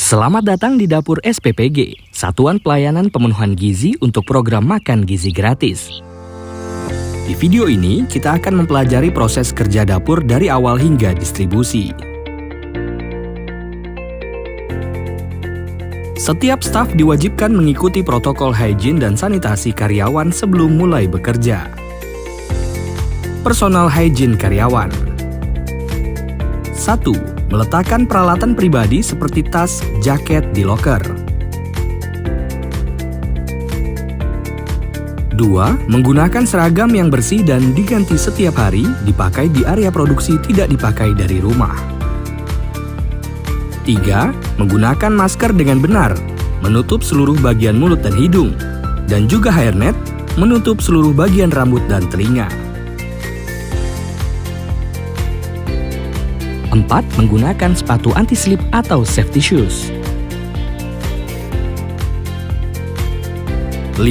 Selamat datang di Dapur SPPG, Satuan Pelayanan Pemenuhan Gizi untuk program Makan Gizi Gratis. Di video ini, kita akan mempelajari proses kerja dapur dari awal hingga distribusi. Setiap staf diwajibkan mengikuti protokol hygiene dan sanitasi karyawan sebelum mulai bekerja. Personal hygiene karyawan. 1. Meletakkan peralatan pribadi seperti tas, jaket di loker. 2. Menggunakan seragam yang bersih dan diganti setiap hari, dipakai di area produksi, tidak dipakai dari rumah. 3. Menggunakan masker dengan benar, menutup seluruh bagian mulut dan hidung, dan juga hairnet, menutup seluruh bagian rambut dan telinga. 4. Menggunakan sepatu anti-slip atau safety shoes. 5.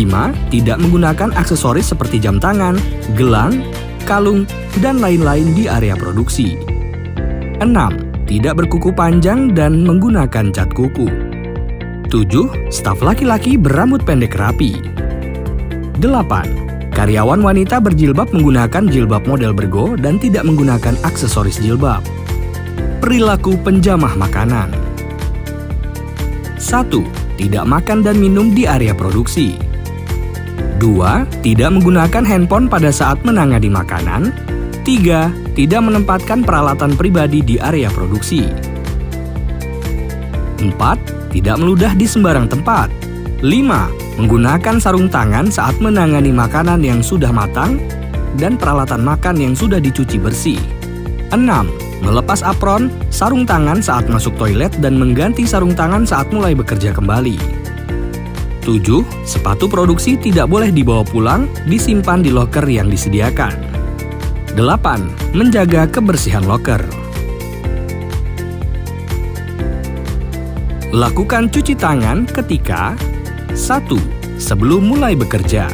Tidak menggunakan aksesoris seperti jam tangan, gelang, kalung, dan lain-lain di area produksi. 6. Tidak berkuku panjang dan menggunakan cat kuku. 7. Staf laki-laki berambut pendek rapi. 8. Karyawan wanita berjilbab menggunakan jilbab model bergo dan tidak menggunakan aksesoris jilbab. Perilaku penjamah makanan. 1. Tidak makan dan minum di area produksi. 2. Tidak menggunakan handphone pada saat menangani makanan. 3. Tidak menempatkan peralatan pribadi di area produksi. 4. Tidak meludah di sembarang tempat. 5. Menggunakan sarung tangan saat menangani makanan yang sudah matang dan peralatan makan yang sudah dicuci bersih. 6. Melepas apron, sarung tangan saat masuk toilet dan mengganti sarung tangan saat mulai bekerja kembali. 7. Sepatu produksi tidak boleh dibawa pulang, disimpan di loker yang disediakan. 8. Menjaga kebersihan loker. Lakukan cuci tangan ketika 1. Sebelum mulai bekerja.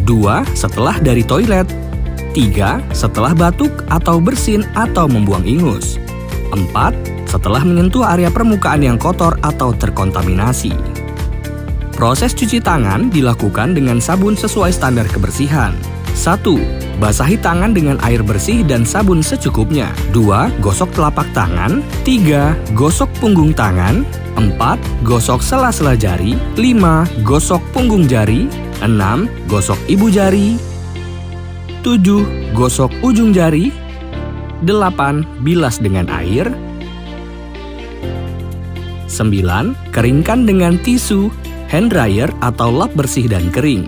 2. Setelah dari toilet. 3. Setelah batuk atau bersin atau membuang ingus. 4. Setelah menyentuh area permukaan yang kotor atau terkontaminasi. Proses cuci tangan dilakukan dengan sabun sesuai standar kebersihan. 1. Basahi tangan dengan air bersih dan sabun secukupnya. 2. Gosok telapak tangan. 3. Gosok punggung tangan. 4. Gosok sela-sela jari. 5. Gosok punggung jari. 6. Gosok ibu jari. 7. Gosok ujung jari. 8. Bilas dengan air. 9. Keringkan dengan tisu, hand dryer atau lap bersih dan kering.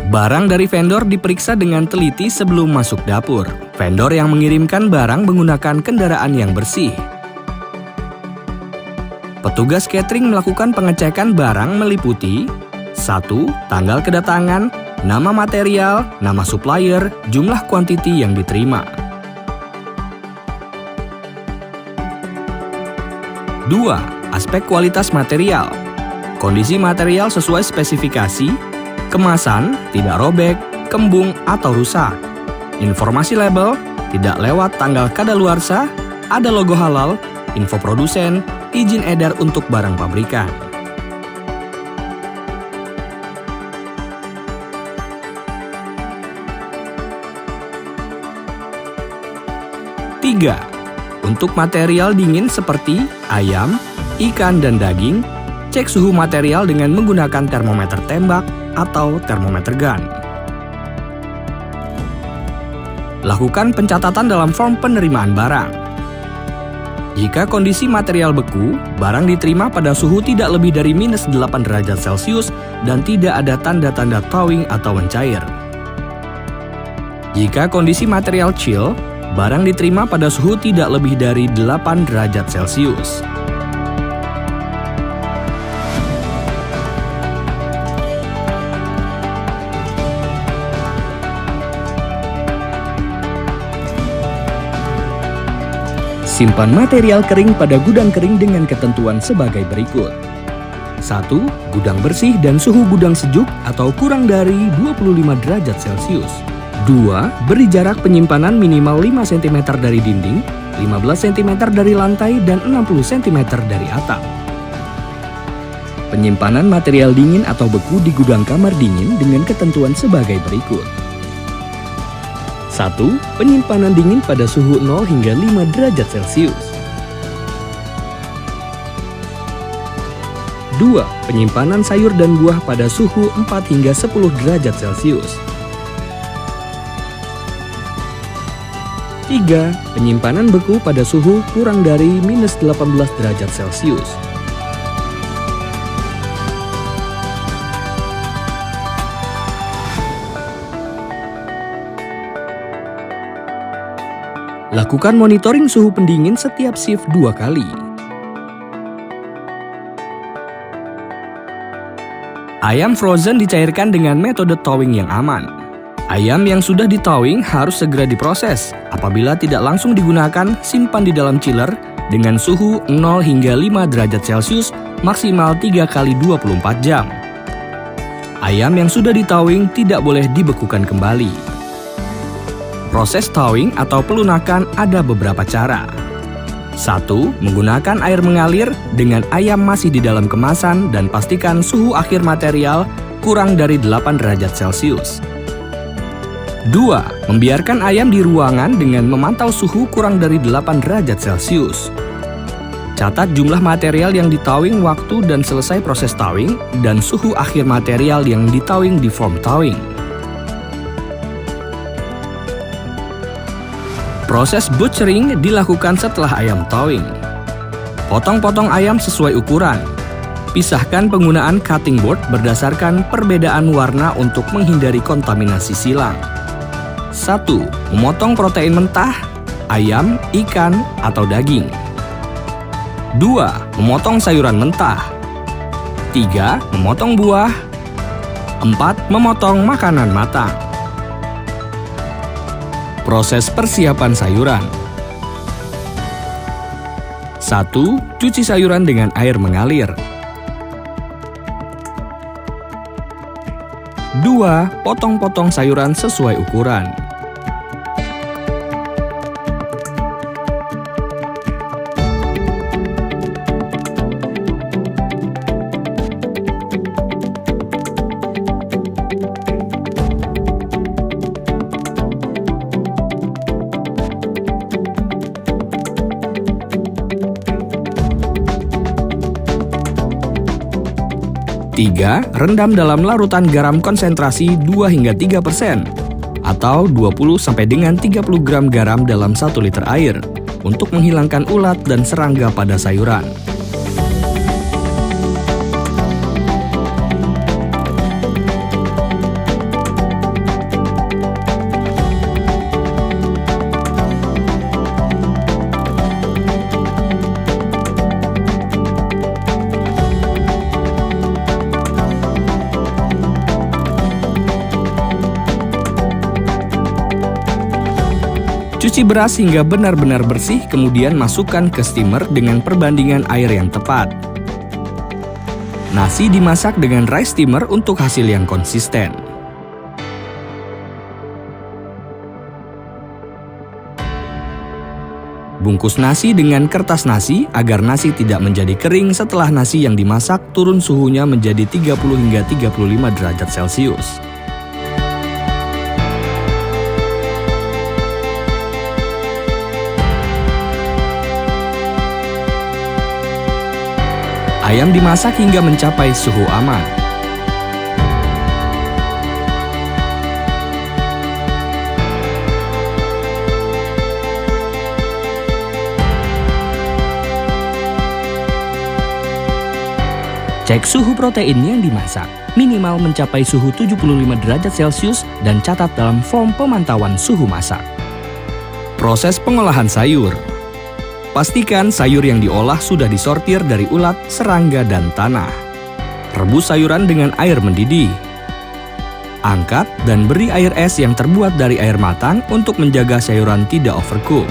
Barang dari vendor diperiksa dengan teliti sebelum masuk dapur. Vendor yang mengirimkan barang menggunakan kendaraan yang bersih. Petugas catering melakukan pengecekan barang meliputi 1. Tanggal kedatangan, nama material, nama supplier, jumlah kuantiti yang diterima. 2. Aspek kualitas material. Kondisi material sesuai spesifikasi. Kemasan, tidak robek, kembung, atau rusak. Informasi label, tidak lewat tanggal kadaluarsa, ada logo halal, info produsen, izin edar untuk barang pabrikan. 3. Untuk material dingin seperti ayam, ikan, dan daging, cek suhu material dengan menggunakan termometer tembak atau termometer gun. Lakukan pencatatan dalam form penerimaan barang. Jika kondisi material beku, barang diterima pada suhu tidak lebih dari -8 derajat Celcius dan tidak ada tanda-tanda thawing atau mencair. Jika kondisi material chill, barang diterima pada suhu tidak lebih dari 8 derajat Celcius. Simpan material kering pada gudang kering dengan ketentuan sebagai berikut. 1. Gudang bersih dan suhu gudang sejuk atau kurang dari 25 derajat Celcius. 2. Beri jarak penyimpanan minimal 5 cm dari dinding, 15 cm dari lantai, dan 60 cm dari atap. Penyimpanan material dingin atau beku di gudang kamar dingin dengan ketentuan sebagai berikut. 1. Penyimpanan dingin pada suhu 0 hingga 5 derajat Celcius. 2. Penyimpanan sayur dan buah pada suhu 4 hingga 10 derajat Celcius. 3. Penyimpanan beku pada suhu kurang dari minus 18 derajat Celcius. Lakukan monitoring suhu pendingin setiap shift 2 kali. Ayam frozen dicairkan dengan metode thawing yang aman. Ayam yang sudah di-thawing harus segera diproses. Apabila tidak langsung digunakan, simpan di dalam chiller dengan suhu 0 hingga 5 derajat Celcius maksimal 3 kali 24 jam. Ayam yang sudah di-thawing tidak boleh dibekukan kembali. Proses thawing atau pelunakan ada beberapa cara. 1. Menggunakan air mengalir dengan ayam masih di dalam kemasan dan pastikan suhu akhir material kurang dari 8 derajat Celcius. 2. Membiarkan ayam di ruangan dengan memantau suhu kurang dari 8 derajat Celcius. Catat jumlah material yang di-thawing waktu dan selesai proses thawing dan suhu akhir material yang di-thawing di form thawing. Proses butchering dilakukan setelah ayam thawing. Potong-potong ayam sesuai ukuran. Pisahkan penggunaan cutting board berdasarkan perbedaan warna untuk menghindari kontaminasi silang. 1. Memotong protein mentah, ayam, ikan, atau daging. 2. Memotong sayuran mentah. 3. Memotong buah. 4. Memotong makanan matang. Proses persiapan sayuran. 1. Cuci sayuran dengan air mengalir. 2. Potong-potong sayuran sesuai ukuran. 3. Rendam dalam larutan garam konsentrasi 2 hingga 3% atau 20 sampai dengan 30 gram garam dalam 1 liter air untuk menghilangkan ulat dan serangga pada sayuran. Cuci beras hingga benar-benar bersih, kemudian masukkan ke steamer dengan perbandingan air yang tepat. Nasi dimasak dengan rice steamer untuk hasil yang konsisten. Bungkus nasi dengan kertas nasi agar nasi tidak menjadi kering setelah nasi yang dimasak turun suhunya menjadi 30 hingga 35 derajat Celcius. Ayam dimasak hingga mencapai suhu aman. Cek suhu protein yang dimasak, minimal mencapai suhu 75 derajat Celcius dan catat dalam form pemantauan suhu masak. Proses pengolahan sayur. Pastikan sayur yang diolah sudah disortir dari ulat, serangga, dan tanah. Rebus sayuran dengan air mendidih. Angkat dan beri air es yang terbuat dari air matang untuk menjaga sayuran tidak overcook.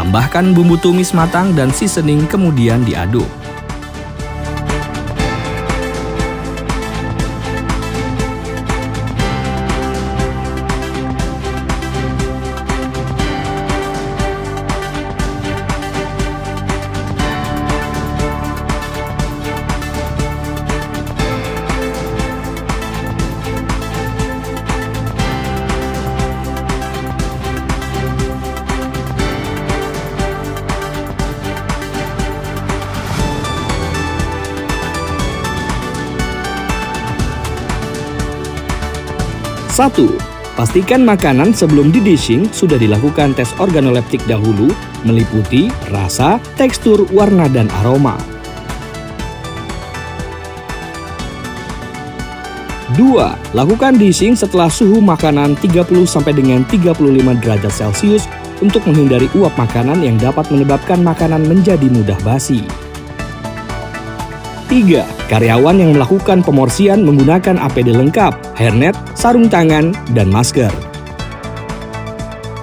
Tambahkan bumbu tumis matang dan seasoning kemudian diaduk. Satu, pastikan makanan sebelum di-dishing sudah dilakukan tes organoleptik dahulu, meliputi rasa, tekstur, warna, dan aroma. 2. Lakukan dishing setelah suhu makanan 30 sampai dengan 35 derajat Celcius untuk menghindari uap makanan yang dapat menyebabkan makanan menjadi mudah basi. 3. Karyawan yang melakukan pemorsian menggunakan APD lengkap, hairnet, sarung tangan, dan masker.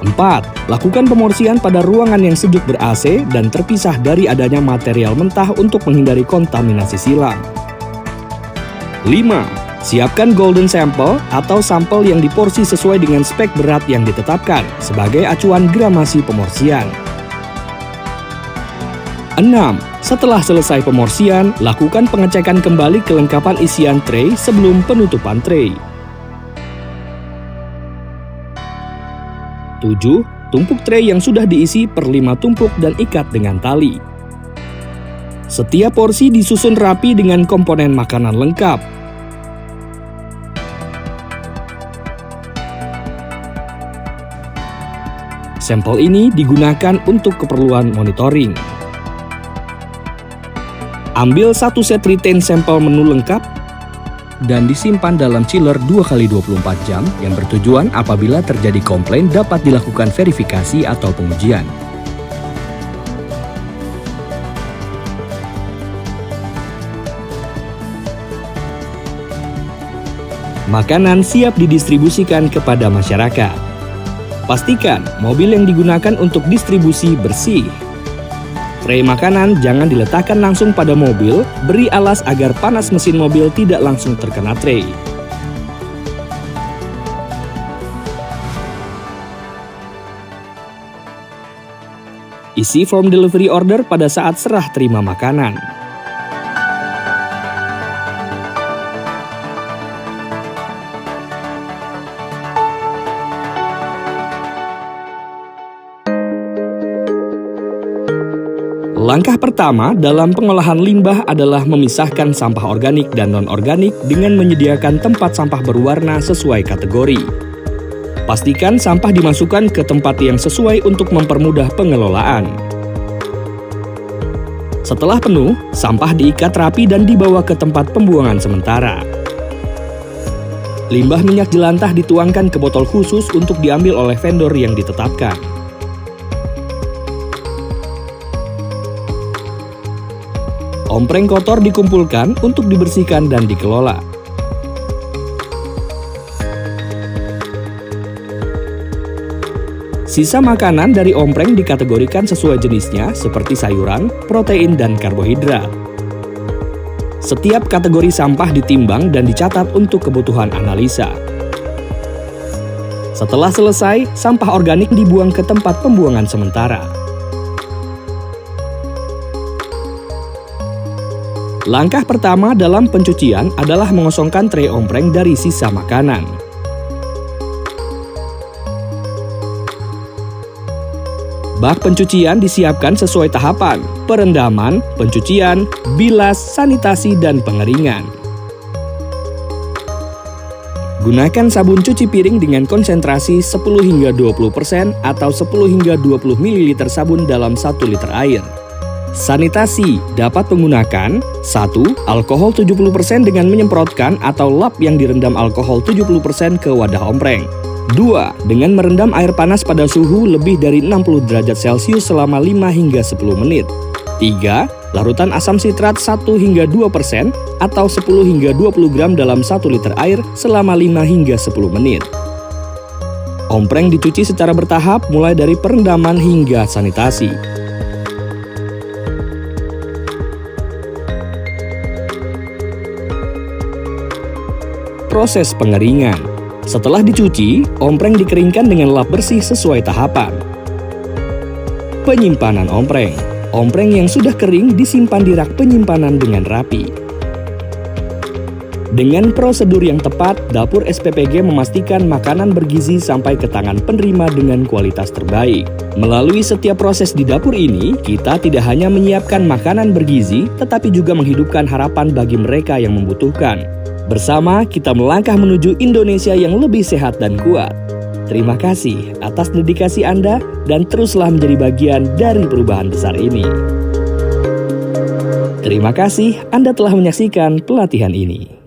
4. Lakukan pemorsian pada ruangan yang sejuk ber-AC dan terpisah dari adanya material mentah untuk menghindari kontaminasi silang. 5. Siapkan golden sample atau sampel yang diporsi sesuai dengan spek berat yang ditetapkan sebagai acuan gramasi pemorsian. 6. Setelah selesai pemorsian, lakukan pengecekan kembali kelengkapan isian tray sebelum penutupan tray. 7. Tumpuk tray yang sudah diisi per 5 tumpuk dan ikat dengan tali. Setiap porsi disusun rapi dengan komponen makanan lengkap. Sampel ini digunakan untuk keperluan monitoring. Ambil satu set retain sampel menu lengkap dan disimpan dalam chiller 2x24 jam yang bertujuan apabila terjadi komplain dapat dilakukan verifikasi atau pengujian. Makanan siap didistribusikan kepada masyarakat. Pastikan mobil yang digunakan untuk distribusi bersih. Tray makanan jangan diletakkan langsung pada mobil, beri alas agar panas mesin mobil tidak langsung terkena tray. Isi form delivery order pada saat serah terima makanan. Langkah pertama dalam pengolahan limbah adalah memisahkan sampah organik dan non-organik dengan menyediakan tempat sampah berwarna sesuai kategori. Pastikan sampah dimasukkan ke tempat yang sesuai untuk mempermudah pengelolaan. Setelah penuh, sampah diikat rapi dan dibawa ke tempat pembuangan sementara. Limbah minyak jelantah dituangkan ke botol khusus untuk diambil oleh vendor yang ditetapkan. Ompreng kotor dikumpulkan untuk dibersihkan dan dikelola. Sisa makanan dari ompreng dikategorikan sesuai jenisnya seperti sayuran, protein, dan karbohidrat. Setiap kategori sampah ditimbang dan dicatat untuk kebutuhan analisa. Setelah selesai, sampah organik dibuang ke tempat pembuangan sementara. Langkah pertama dalam pencucian adalah mengosongkan tray ompreng dari sisa makanan. Bak pencucian disiapkan sesuai tahapan: perendaman, pencucian, bilas, sanitasi, dan pengeringan. Gunakan sabun cuci piring dengan konsentrasi 10 hingga 20% atau 10 hingga 20 ml sabun dalam 1 liter air. Sanitasi dapat menggunakan 1. Alkohol 70% dengan menyemprotkan atau lap yang direndam alkohol 70% ke wadah ompreng. 2. Dengan merendam air panas pada suhu lebih dari 60 derajat Celcius selama 5 hingga 10 menit. 3. Larutan asam sitrat 1 hingga 2% atau 10 hingga 20 gram dalam 1 liter air selama 5 hingga 10 menit. Ompreng dicuci secara bertahap mulai dari perendaman hingga sanitasi. Proses pengeringan. Setelah dicuci, ompreng dikeringkan dengan lap bersih sesuai tahapan. Penyimpanan ompreng. Ompreng yang sudah kering disimpan di rak penyimpanan dengan rapi. Dengan prosedur yang tepat, dapur SPPG memastikan makanan bergizi sampai ke tangan penerima dengan kualitas terbaik. Melalui setiap proses di dapur ini, kita tidak hanya menyiapkan makanan bergizi, tetapi juga menghidupkan harapan bagi mereka yang membutuhkan. Bersama, kita melangkah menuju Indonesia yang lebih sehat dan kuat. Terima kasih atas dedikasi Anda dan teruslah menjadi bagian dari perubahan besar ini. Terima kasih Anda telah menyaksikan pelatihan ini.